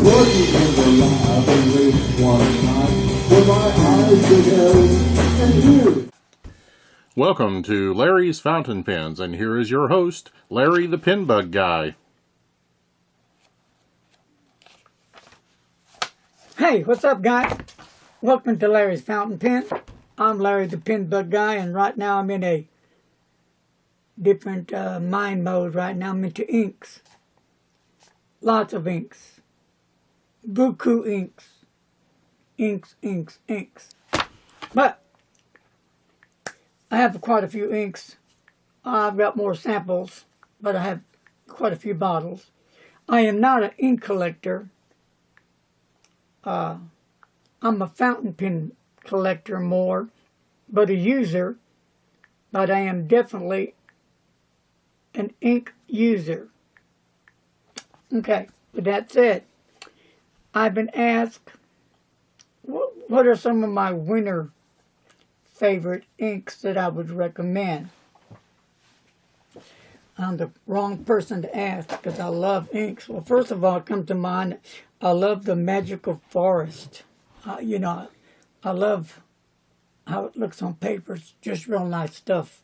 working in the lab and late one night when my eyes beheld and ears. Welcome to Larry's Fountain Pens, and here is your host, Larry the Pen Bug Guy. Hey, what's up, guys? Welcome to Larry's Fountain Pen. I'm Larry the Pen Bug Guy, and right now I'm in a different mind mode. Right now I'm into inks. Lots of inks. Buku inks. Inks. But I have quite a few inks. I've got more samples, but I have quite a few bottles. I am not an ink collector. I'm a fountain pen collector more, but a user. But I am definitely an ink user. Okay, with that said, I've been asked, what are some of my winter favorite inks that I would recommend? I'm the wrong person to ask because I love inks. Well, first of all, come to mind, I love the Magical Forest. I love how it looks on paper. It's just real nice stuff.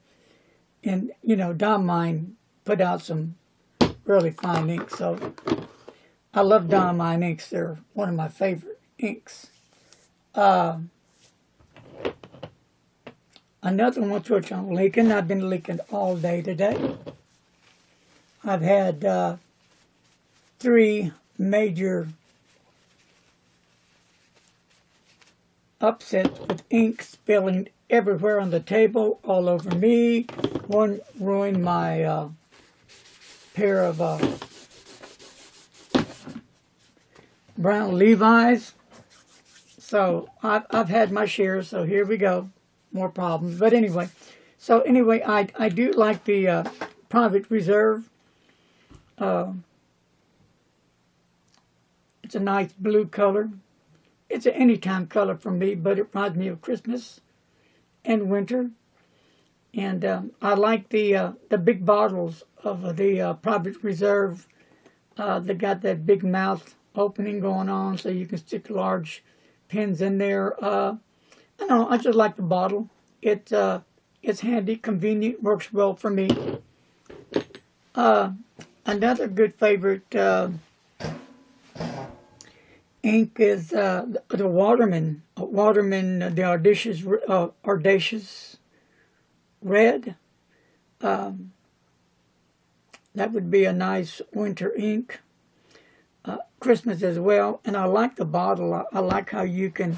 And, Don Mine put out some really fine inks. So I love Don Mine inks. They're one of my favorite inks. Another one which I'm leaking. I've been leaking all day today. I've had 3 major upsets with ink spilling everywhere on the table, all over me. One ruined my pair of brown Levi's. So I've had my share, so here we go. More problems. But anyway, I do like the Private Reserve. It's a nice blue color. It's an anytime color for me, but it reminds me of Christmas and winter. And I like the big bottles of the Private Reserve. They got that big mouth opening going on, so you can stick large pens in there. I just like the bottle. It's handy, convenient, works well for me. Another good favorite ink is the Waterman. The Audacious Red. That would be a nice winter ink. Christmas as well. And I like the bottle. I like how you can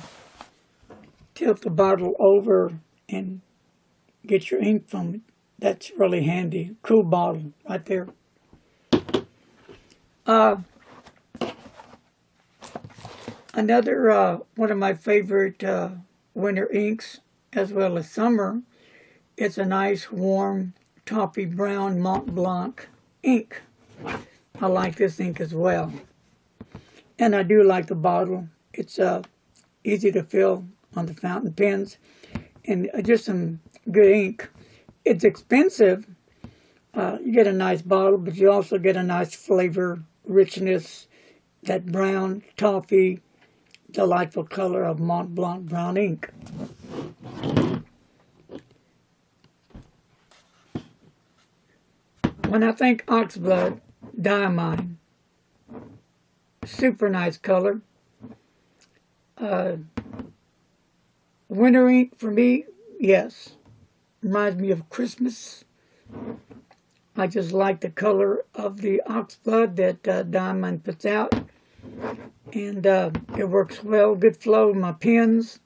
tilt the bottle over and get your ink from it. That's really handy. Cool bottle right there. Another one of my favorite winter inks, as well as summer, it's a nice warm toffee brown Mont Blanc ink. I like this ink as well. And I do like the bottle. It's easy to fill on the fountain pens. And just some good ink. It's expensive. You get a nice bottle, but you also get a nice flavor, richness, that brown, toffee, delightful color of Mont Blanc brown ink. When I think oxblood, diamine, super nice color. Winter ink for me, yes. Reminds me of Christmas. I just like the color of the oxblood that Diamond puts out. And it works well, good flow in my pens.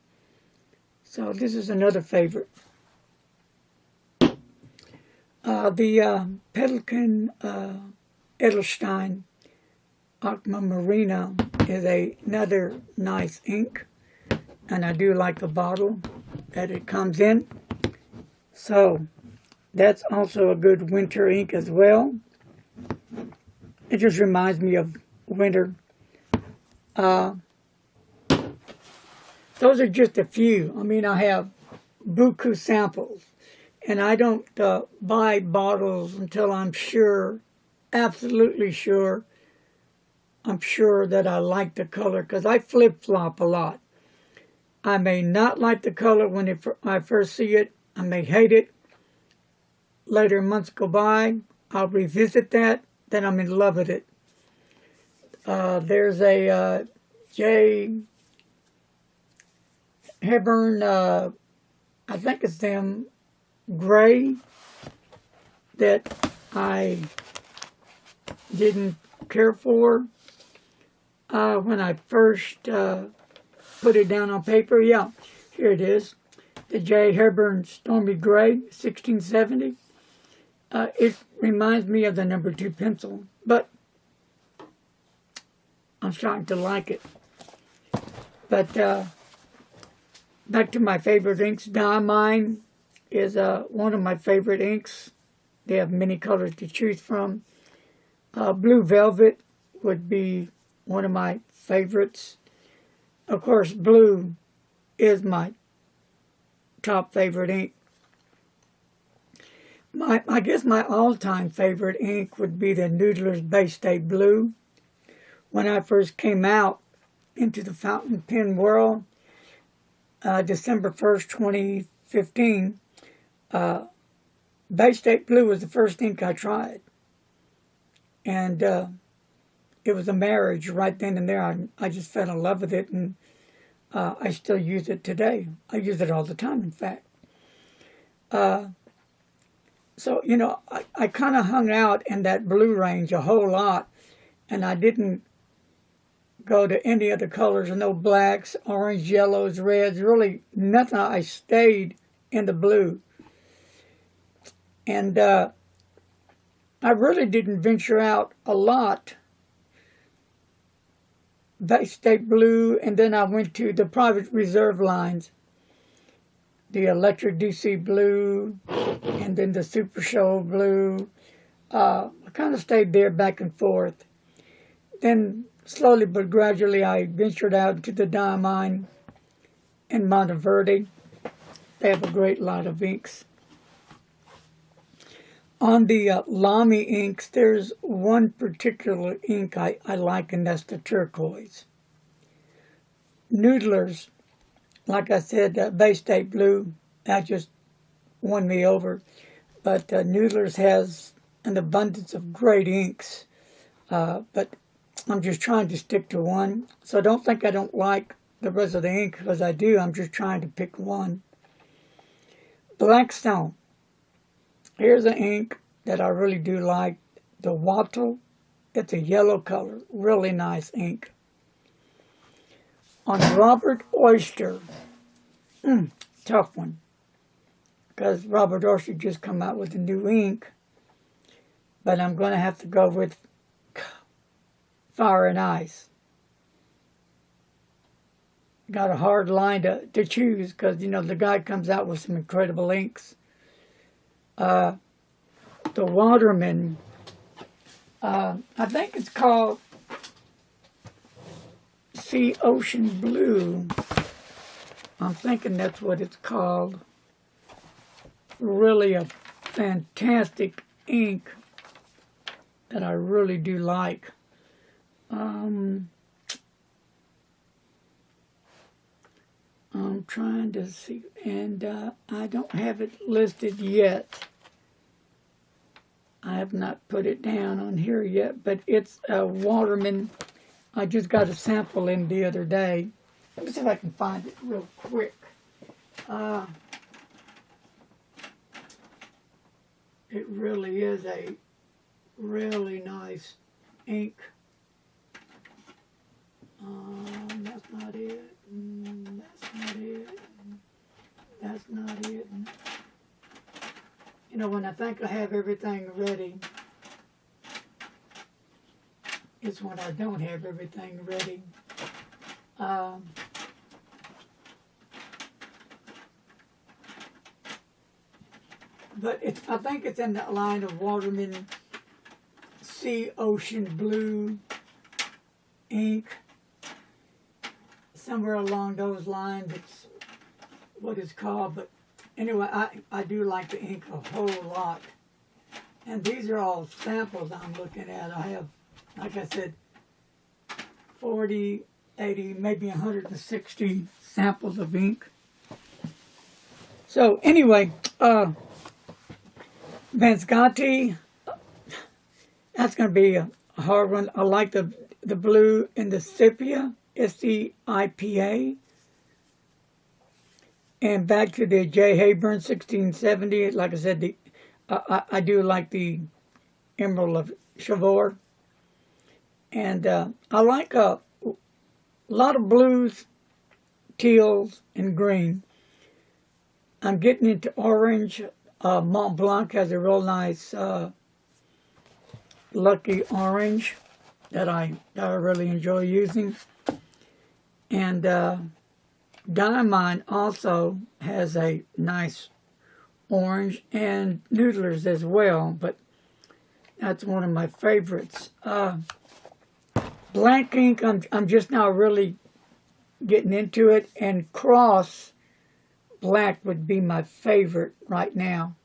So this is another favorite. The Pelican Edelstein Aquamarina is another nice ink. And I do like the bottle that it comes in. So that's also a good winter ink as well. It just reminds me of winter. Those are just a few. I mean, I have Buku samples. And I don't buy bottles until I'm sure, absolutely sure, I'm sure that I like the color because I flip-flop a lot. I may not like the color when I first see it. I may hate it. Later months go by, I'll revisit that, then I'm in love with it. There's a Jade Hebron, I think it's them, gray, that I didn't care for when I first put it down on paper. Yeah, here it is. The J. Hebron Stormy Gray, 1670. It reminds me of the number 2 pencil, but I'm starting to like it. But back to my favorite inks. Diamine is one of my favorite inks. They have many colors to choose from. Blue Velvet would be one of my favorites. Of course, blue is my top favorite ink. I guess my all-time favorite ink would be the Noodler's Bay State Blue. When I first came out into the fountain pen world, December 1st, 2015, Bay State Blue was the first ink I tried. And it was a marriage right then and there. I just fell in love with it, and I still use it today. I use it all the time, in fact. So, you know, I kind of hung out in that blue range a whole lot, and I didn't go to any other colors, no blacks, orange, yellows, reds, really nothing. I stayed in the blue. And I really didn't venture out a lot. Bay State Blue, and then I went to the private reserve lines. The Electric DC Blue, and then the Super Show Blue. I kind of stayed there back and forth. Then slowly but gradually I ventured out to the Diamine and Monteverde. They have a great lot of inks. On the Lamy inks, there's one particular ink I like, and that's the turquoise. Noodlers, like I said, Bay State Blue, that just won me over. But Noodlers has an abundance of great inks. But I'm just trying to stick to one. So don't think I don't like the rest of the ink, because I do. I'm just trying to pick one. Blackstone. Here's an ink that I really do like. The Wattle. It's a yellow color. Really nice ink. On Robert Oyster. Tough one. Because Robert Oyster just come out with a new ink. But I'm going to have to go with Fire and Ice. Got a hard line to choose, because, you know, the guy comes out with some incredible inks. The Waterman, I think it's called Sea Ocean Blue. I'm thinking that's what it's called. Really a fantastic ink that I really do like. I'm trying to see, and I don't have it listed yet. I have not put it down on here yet, but it's a Waterman. I just got a sample in the other day. Let me see if I can find it real quick. It really is a really nice ink. That's not it. That's not it. That's not it. You know, when I think I have everything ready, it's when I don't have everything ready. But I think it's in that line of Waterman Sea Ocean Blue ink. Somewhere along those lines, it's what it's called. But anyway, I do like the ink a whole lot. And these are all samples I'm looking at. I have, like I said, 40, 80, maybe 160 samples of ink. So anyway, Scotty, that's going to be a hard one. I like the blue and the sepia, SCIPA. And back to the J. Hayburn 1670. Like I said, I do like the Emerald of Chivor. And I like a lot of blues, teals, and green. I'm getting into orange. Mont Blanc has a real nice lucky orange that I really enjoy using. And Diamond also has a nice orange, and Noodlers as well, but that's one of my favorites. Blank ink, I'm just now really getting into it, and Cross Black would be my favorite right now.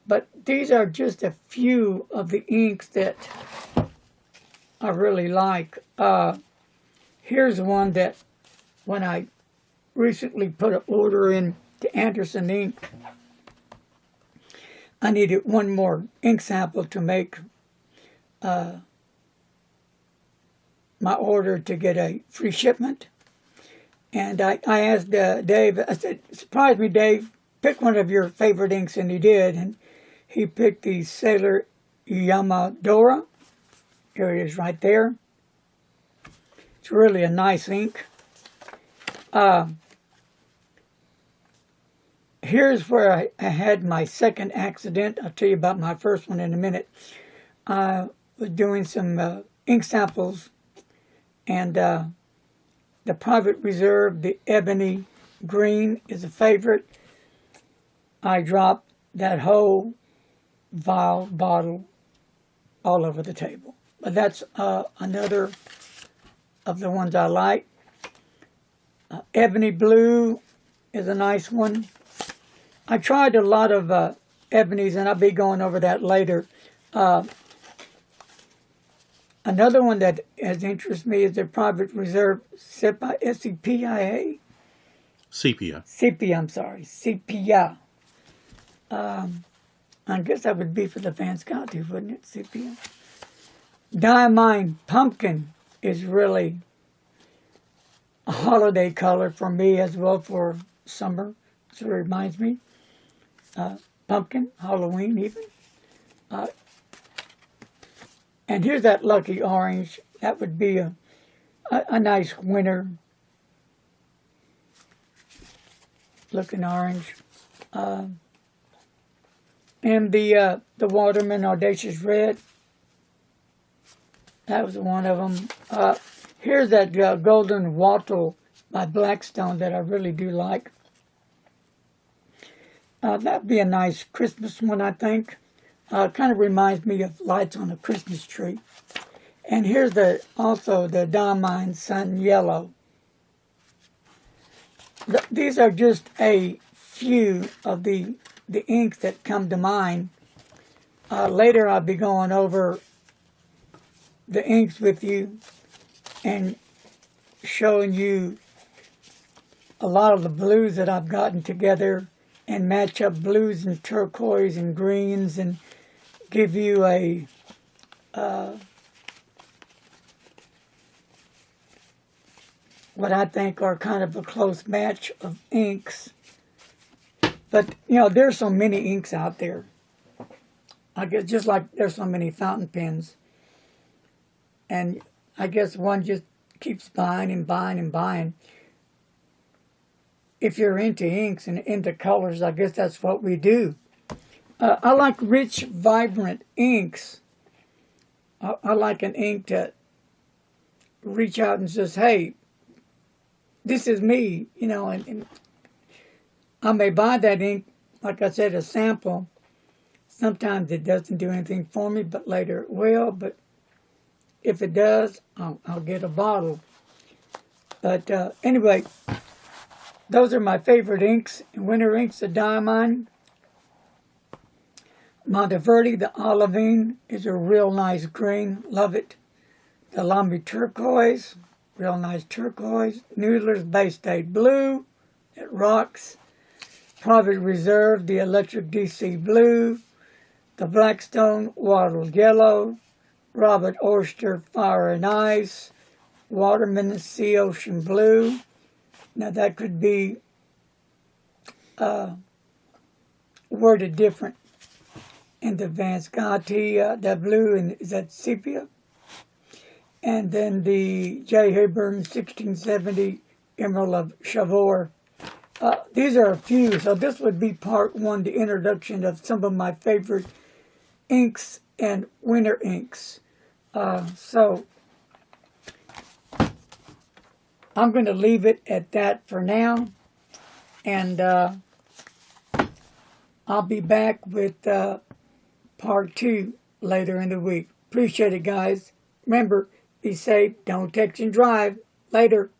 But these are just a few of the inks that I really like. Here's one that when I recently put an order in to Anderson Ink, I needed one more ink sample to make my order to get a free shipment. And I asked Dave, I said, surprise me, Dave, pick one of your favorite inks, and he did. And he picked the Sailor Yamadora. Here it is right there. It's really a nice ink. Here's where I had my second accident. I'll tell you about my first one in a minute. I was doing some ink samples, and the Private Reserve, the Ebony Green, is a favorite. I dropped that whole vial bottle all over the table. But that's another of the ones I like. Ebony Blue is a nice one. I tried a lot of ebonies, and I'll be going over that later. Another one that has interested me is the Private Reserve Sepia, S-E-P-I-A? Sepia. Sepia, I'm sorry. Sepia. I guess that would be for the Van Scotty, wouldn't it? Sepia. Diamine Pumpkin is really a holiday color for me as well for summer. So it reminds me. Pumpkin, Halloween even. And here's that lucky orange. That would be a nice winter looking orange. And the Waterman Audacious Red. That was one of them. Here's that Golden Wattle by Blackstone that I really do like. That'd be a nice Christmas one, I think. Kind of reminds me of lights on a Christmas tree. And here's also the Diamine Sun Yellow. These are just a few of the inks that come to mind. Later I'll be going over the inks with you and showing you a lot of the blues that I've gotten together and match up blues and turquoise and greens and give you a what I think are kind of a close match of inks. But, you know, there's so many inks out there. I guess just like there's so many fountain pens. And I guess one just keeps buying and buying and buying. If you're into inks and into colors, I guess that's what we do. I like rich, vibrant inks. I like an ink to reach out and says, hey, this is me, you know, and I may buy that ink, like I said, a sample. Sometimes it doesn't do anything for me, but later it will. But if it does, I'll get a bottle. But anyway, those are my favorite inks. Winter inks, the Diamine. Monteverde, the Olivine, is a real nice green. Love it. the Lambi turquoise, real nice turquoise. Noodler's Bay State blue, it rocks. Private Reserve, the electric DC blue. The Blackstone Wattled yellow. Robert Oyster Fire and Ice. Waterman Sea Ocean blue. Now that could be worded different in the Van Scotty, that blue, and is that sepia? And then the J. Hayburn 1670 Emerald of Chavor. These are a few, so this would be part one, the introduction of some of my favorite inks and winter inks. So I'm going to leave it at that for now, and I'll be back with part two later in the week. Appreciate it, guys. Remember, be safe, don't text and drive. Later.